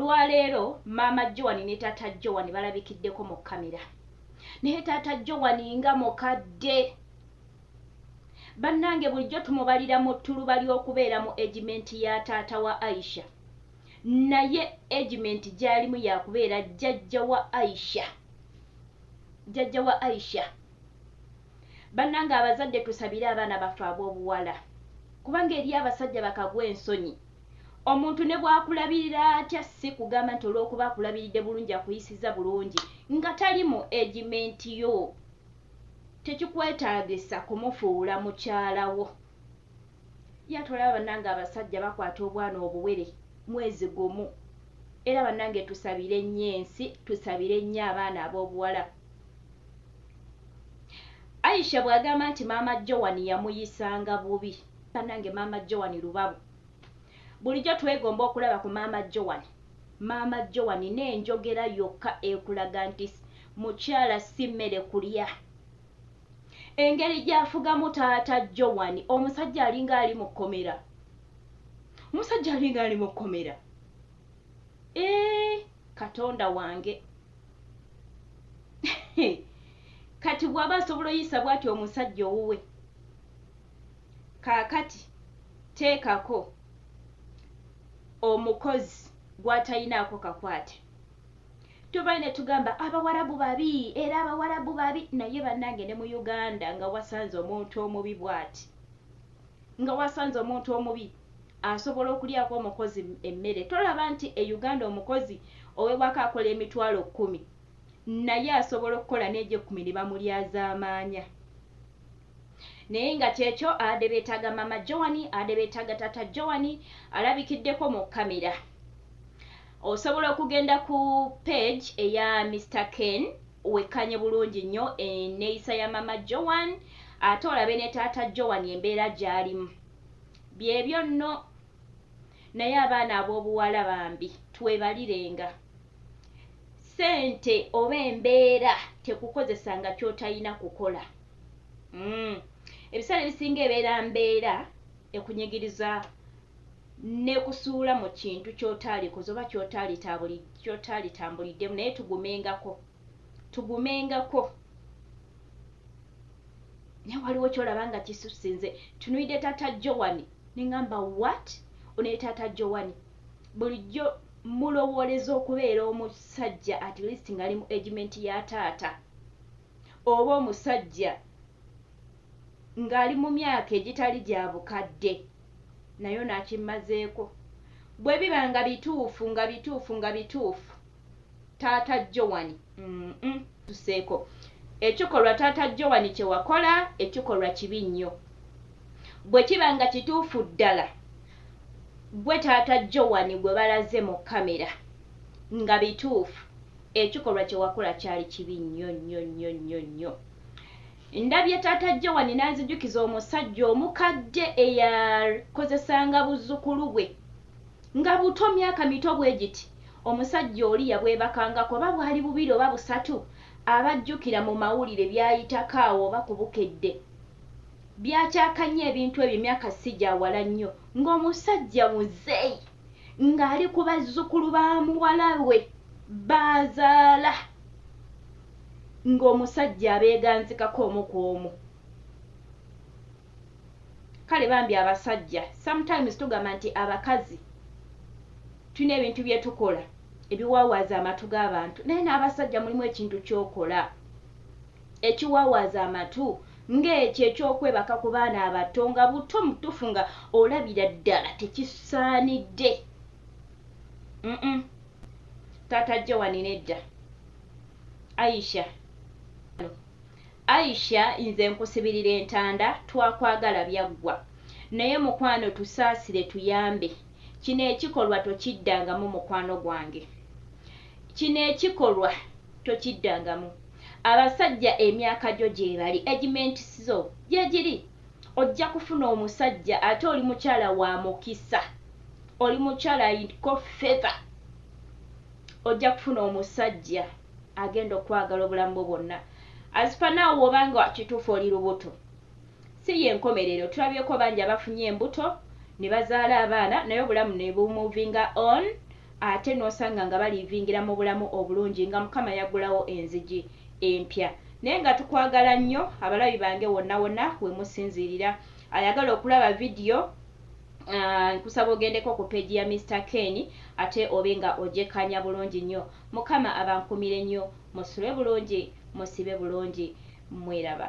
olwaleero maama Joan ne taata Joan balabikiddeko mu kamera. Naye taata Joan nga mukadde. Bannange bulijjo tumubalira mu ttuluba ly'okubeera mu egimenti ya taata wa Aisha. Naye egimenti gy'alimu yakubeera jjajja wa Aisha. Jjajja wa Aisha. Bannange abazadde tusabire abaana baffe ab'obuwala. Kubanga eri abasajja bakagwa ensonyi. Omuntu ne bw'akulabirira atya si kugamba nti olw'okuba akulabiridde bulungi akuyisiza bulungi nga tali mu egimenti yo. Tekikwetaagisa kumufuula mukyalawo. Yatolaba bannange abasajja bakwata obwana obuwere mwezi gumu. Era bannange tusabire nnyo ensi, tusabire nnyo abaana ab'obuwala. Aisha bw'agamba nti maama Joan yamuyisanga bubi. Bannange maama Joan lubabu. Bulijjo twegomba okulaba ku maama Joan. Maama Joan n'enjogera yokka ekulaga nti mukyala si mmere kulya. Engeri gy'afugamu taata Joan, omusajja alinga ali mu kkomera. Omusajja alinga ali mu kkomera. Katonda wange. Kati bw'aba asobola oyisa bw'ati omusajja owuwe. Kaakati teekako omukozi gw'atayinaako kakwate. Tubaye ne tugamba abawarabu babi era abawarabu babi, naye bannange ne mu Uganda nga wasanze omuntu omubi bw'ati. Nga wasanze omuntu omubi asobola okulyako omukozi emmere. Tolaba nti e Uganda omukozi owebwako akola emitwalo 10 naye asobola okukola n'egy'ekkumi ne bamulyazaamaanya. Naye nga kyekyo ade beetaaga maama Joan, ade beetaaga taata Joan alabikiddeko mu kamera. Osobola okugenda ku page eya Mr. Ken wekanye bulungi nnyo enneeyisa ya maama Joan ate olabe ne taata Joan embeera gy'alimu. Byebyo nno. Naye abaana ab'obuwala bambi twebalirenga. Ssente oba embeera tekukozesanga ky'otalina kukola. Ebiseera ebisinga ebeera mbeera ekunyigiriza ne kusuula mu kintu ky'otaalikoze oba ky'otaalitambuliddemu, naye tugumengako. Naye waliwo ky'olaba nga kisusinze. Tunuulidde taata Joan ne ngamba what? Ono taata Joan bulijjo mulowooleza okubeera omusajja at least ng'ali mu egimenti ya taata, oba omusajja ng'ali mu myaka egitali gya bukadde, nayo nakimazeeko. Bwe biba nga bituufu taata Joan tuseeko. Ekikolwa taata Joan kye wakola ekikolwa kibi nnyo. Bwe kiba nga kituufu ddala gwe taata Joan gwe balaze mu kamera nga bituufu, ekikolwa kye wakola kyali kibi nnyo. Ndabye taata Joan n'anzijukiza omusajja omukadde eyakozesanga buzzukulu bwe nga buto, myaka mito bwe giti. Omusajja oli yabwebakangako oba bwali 2 oba 3, abajjukira mu mawulire byayitako awo oba ku Bukedde. Byakyakanye ebintu ebyo myaka si gya wala nnyo, ng'omusajja muzeeyi ng'ali ku bazzukulu ba muwala we bazaala, ng'omusajja abeeganzikako omu ku omu. Kale bambi abasajja sometimes tugamba nti abakazi tulina ebintu bye tukola ebiwaawaza amatu g'abantu, naye n'abasajja mulimu ekintu ky'okola ekiwaawaza amatu ng'ekyo ekyokwebaka ku baana abato nga buto mutufu nga olabira ddala tekisaanidde. Taata Joan nedda. Aisha nze nkusibirira entanda, twakwagala byaggwa, naye mukwano tusaasire tuyambe. Kino ekikolwa tokiddangamu mukwano gwange. Kino ekikolwa tokiddangamu. Abasajja emyaka gyo gye bali, egimenti zo gye giri. Ojja kufuna omusajja ate oli mukyala wa mukisa, oli mukyala ayiko feather. Ojja kufuna omusajja agenda okwagala obulamu bwo bwonna. Asipa naawe obanga kituufu oli lubuto. Si y'enkomerero, tulabyeko bangi abafunye embuto ne bazaala abaana naye obulamu ne bumuvinga on ate n'osanga nga balivingira mu bulamu obulungi nga Mukama yaggulawo enzigi empya. Naye nga tukwagala nnyo abalabi bange wonna wonna we musinzirira. Ayagala okulaba video nkusaba ogendeko ku page ya Mr. Ken ate obe nga ojekanya bulungi nnyo. Mukama abankumire nnyo, musule bulungi, musibe bulungi, mweraba.